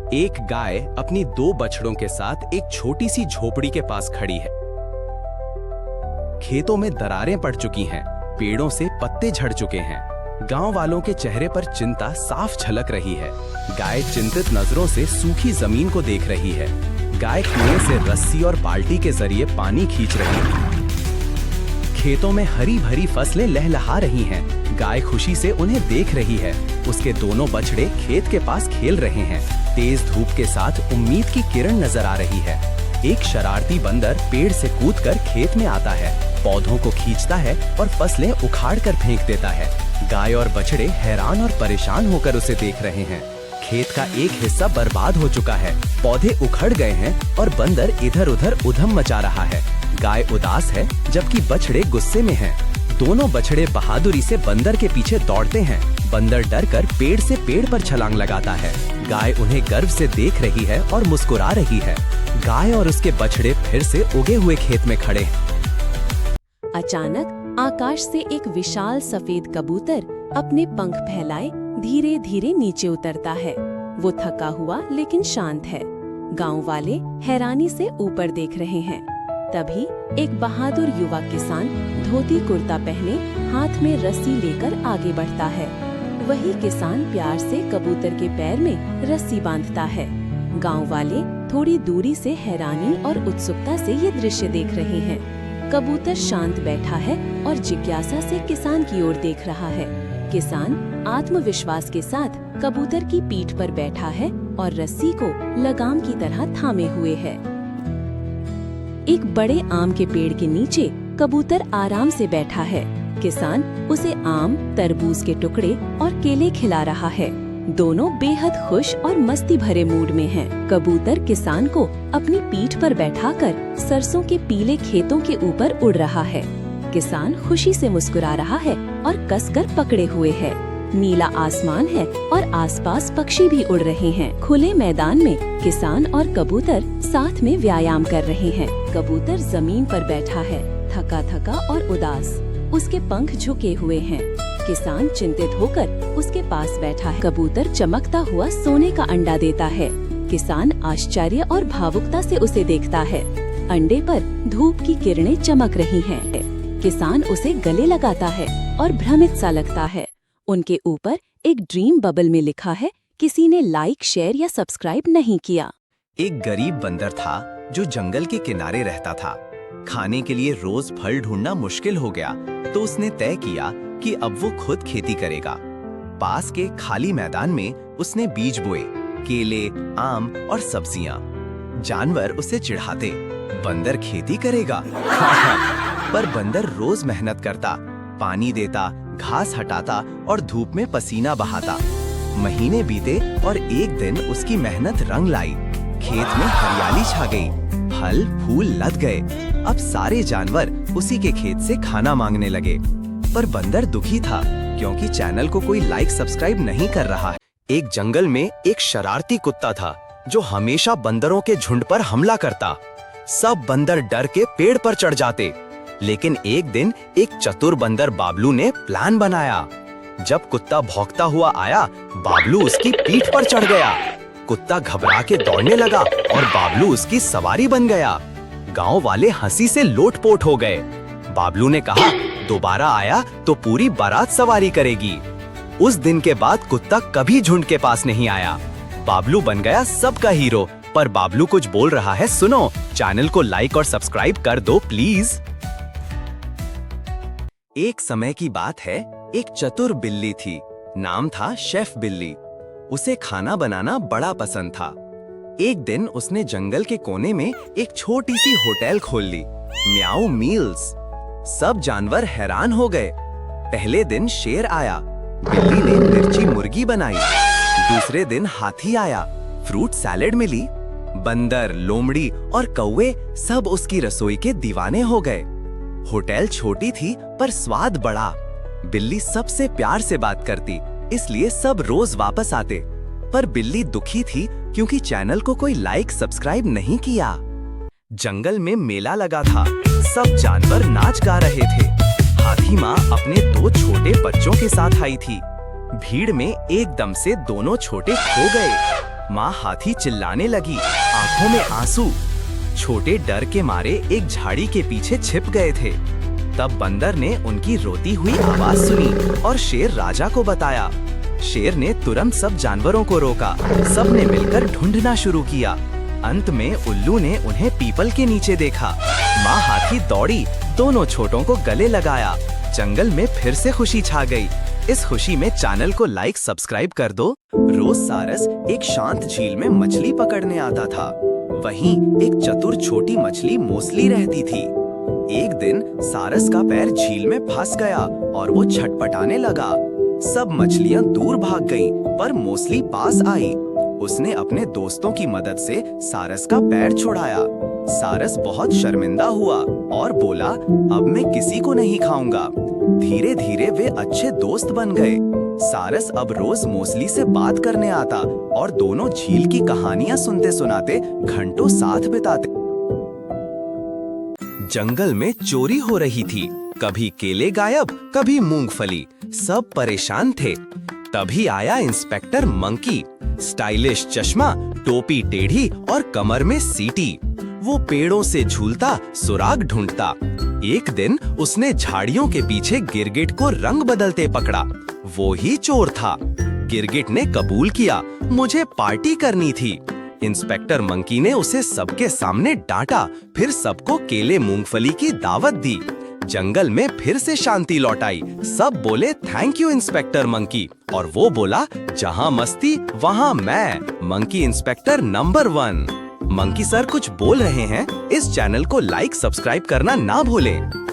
एक गाय अपनी 2 बछड़ों के साथ एक छोटी सी झोपड़ी के पास खड़ी है। खेतों में दरारें पड़ चुकी हैं, पेड़ों से पत्ते झड़ चुके हैं। गांव वालों के चेहरे पर चिंता साफ झलक रही है। गाय चिंतित नजरों से सूखी जमीन को देख रही है। गाय कुएं से रस्सी और बाल्टी के जरिए पानी खींच रही है। खेतों में हरी भरी फसलें लहलहा रही हैं। गाय खुशी से उन्हें देख रही है। उसके दोनों बछड़े खेत के पास खेल रहे हैं। तेज धूप के साथ उम्मीद की किरण नजर आ रही है। एक शरारती बंदर पेड़ से कूदकर खेत में आता है, पौधों को खींचता है और फसलें उखाड़ कर फेंक देता है। गाय और बछड़े हैरान और परेशान होकर उसे देख रहे हैं। खेत का एक हिस्सा बर्बाद हो चुका है, पौधे उखड़ गए हैं और बंदर इधर उधर उधम मचा रहा है। गाय उदास है जबकि बछड़े गुस्से में हैं। दोनों बछड़े बहादुरी से बंदर के पीछे दौड़ते हैं। बंदर डरकर पेड़ से पेड़ पर छलांग लगाता है। गाय उन्हें गर्व से देख रही है और मुस्कुरा रही है। गाय और उसके बछड़े फिर से उगे हुए खेत में खड़े हैं। अचानक आकाश से एक विशाल सफेद कबूतर अपने पंख फैलाए धीरे धीरे नीचे उतरता है। वो थका हुआ लेकिन शांत है। गांव वाले हैरानी से ऊपर देख रहे हैं। तभी एक बहादुर युवा किसान धोती कुर्ता पहने हाथ में रस्सी लेकर आगे बढ़ता है। वही किसान प्यार से कबूतर के पैर में रस्सी बांधता है। गांव वाले थोड़ी दूरी से हैरानी और उत्सुकता से ये दृश्य देख रहे हैं। कबूतर शांत बैठा है और जिज्ञासा से किसान की ओर देख रहा है। किसान आत्मविश्वास के साथ कबूतर की पीठ पर बैठा है और रस्सी को लगाम की तरह थामे हुए है। एक बड़े आम के पेड़ के नीचे कबूतर आराम से बैठा है। किसान उसे आम, तरबूज के टुकड़े और केले खिला रहा है। दोनों बेहद खुश और मस्ती भरे मूड में हैं। कबूतर किसान को अपनी पीठ पर बैठाकर सरसों के पीले खेतों के ऊपर उड़ रहा है। किसान खुशी से मुस्कुरा रहा है और कसकर पकड़े हुए है। नीला आसमान है और आसपास पक्षी भी उड़ रहे हैं। खुले मैदान में किसान और कबूतर साथ में व्यायाम कर रहे हैं। कबूतर जमीन पर बैठा है, थका थका और उदास। उसके पंख झुके हुए हैं। किसान चिंतित होकर उसके पास बैठा है। कबूतर चमकता हुआ सोने का अंडा देता है। किसान आश्चर्य और भावुकता से उसे देखता है। अंडे पर धूप की किरणें चमक रही हैं। किसान उसे गले लगाता है और भ्रमित सा लगता है। उनके ऊपर एक ड्रीम बबल में लिखा है, किसी ने लाइक, शेयर या सब्सक्राइब नहीं किया। एक गरीब बंदर था जो जंगल के किनारे रहता था। खाने के लिए रोज फल ढूंढना मुश्किल हो गया, तो उसने तय किया कि अब वो खुद खेती करेगा। पास के खाली मैदान में उसने बीज बोए, केले, आम और सब्जियां। जानवर उसे चिढ़ाते, बंदर खेती करेगा। पर बंदर रोज मेहनत करता, पानी देता, घास हटाता और धूप में पसीना बहाता। महीने बीते और एक दिन उसकी मेहनत रंग लाई। खेत में हरियाली छा गई, फल फूल लद गए। अब सारे जानवर उसी के खेत से खाना मांगने लगे। पर बंदर दुखी था क्योंकि चैनल को कोई लाइक सब्सक्राइब नहीं कर रहा है। एक जंगल में एक शरारती कुत्ता था जो हमेशा बंदरों के झुंड पर हमला करता। सब बंदर डर के पेड़ पर चढ़ जाते। लेकिन एक दिन एक चतुर बंदर बाबलू ने प्लान बनाया। जब कुत्ता भौंकता हुआ आया, बाबलू उसकी पीठ पर चढ़ गया। कुत्ता घबरा के दौड़ने लगा और बाबलू उसकी सवारी बन गया। गांव वाले हंसी से लोटपोट हो गए। बाबलू ने कहा, दोबारा आया तो पूरी बारात सवारी करेगी। उस दिन के बाद कुत्ता कभी झुंड के पास नहीं आया। बाबलू बन गया सबका हीरो। पर बाबलू कुछ बोल रहा है, सुनो। चैनल को लाइक और सब्सक्राइब कर दो प्लीज। एक समय की बात है, एक चतुर बिल्ली थी। नाम था शेफ बिल्ली। उसे खाना बनाना बड़ा पसंद था। एक दिन उसने जंगल के कोने में एक छोटी सी होटल खोल ली, म्याऊ मील्स। सब जानवर हैरान हो गए। पहले दिन शेर आया, बिल्ली ने मिर्ची मुर्गी बनाई। दूसरे दिन हाथी आया, फ्रूट सैलेड मिली। बंदर, लोमड़ी और कौवे सब उसकी रसोई के दीवाने हो गए। होटल छोटी थी पर स्वाद बड़ा। बिल्ली सबसे प्यार से बात करती, इसलिए सब रोज वापस आते। पर बिल्ली दुखी थी क्योंकि चैनल को कोई लाइक सब्सक्राइब नहीं किया। जंगल में मेला लगा था, सब जानवर नाच गा रहे थे। हाथी माँ अपने 2 छोटे बच्चों के साथ आई थी। भीड़ में एकदम से दोनों छोटे खो गए। माँ हाथी चिल्लाने लगी, आंखों में आंसू। छोटे डर के मारे एक झाड़ी के पीछे छिप गए थे। तब बंदर ने उनकी रोती हुई आवाज सुनी और शेर राजा को बताया। शेर ने तुरंत सब जानवरों को रोका। सब ने मिलकर ढूंढना शुरू किया। अंत में उल्लू ने उन्हें पीपल के नीचे देखा। माँ हाथी दौड़ी, दोनों छोटों को गले लगाया। जंगल में फिर से खुशी छा गई। इस खुशी में चैनल को लाइक सब्सक्राइब कर दो। रोज सारस एक शांत झील में मछली पकड़ने आता था। वहीं एक चतुर छोटी मछली मोसली रहती थी। एक दिन सारस का पैर झील में फंस गया और वो छटपटाने लगा। सब मछलियां दूर भाग गईं, पर मोसली पास आई। उसने अपने दोस्तों की मदद से सारस का पैर छुड़ाया। सारस बहुत शर्मिंदा हुआ और बोला, अब मैं किसी को नहीं खाऊंगा। धीरे धीरे वे अच्छे दोस्त बन गए। सारस अब रोज मोसली से बात करने आता और दोनों झील की कहानियां सुनते सुनाते घंटों साथ बिताते। जंगल में चोरी हो रही थी। कभी केले गायब, कभी मूंगफली। सब परेशान थे। तभी आया इंस्पेक्टर मंकी। स्टाइलिश चश्मा, टोपी टेढ़ी और कमर में सीटी। वो पेड़ों से झूलता, सुराग ढूंढता। एक दिन उसने झाड़ियों के पीछे गिरगिट को रंग बदलते पकड़ा। वो ही चोर था। गिरगिट ने कबूल किया, मुझे पार्टी करनी थी। इंस्पेक्टर मंकी ने उसे सबके सामने डांटा, फिर सबको केले मूंगफली की दावत दी। जंगल में फिर से शांति लौट आई। सब बोले थैंक यू इंस्पेक्टर मंकी, और वो बोला जहां मस्ती वहां मैं, monkey inspector number 1। Monkey sir कुछ बोल रहे हैं। इस चैनल को लाइक सब्सक्राइब करना ना भूलें।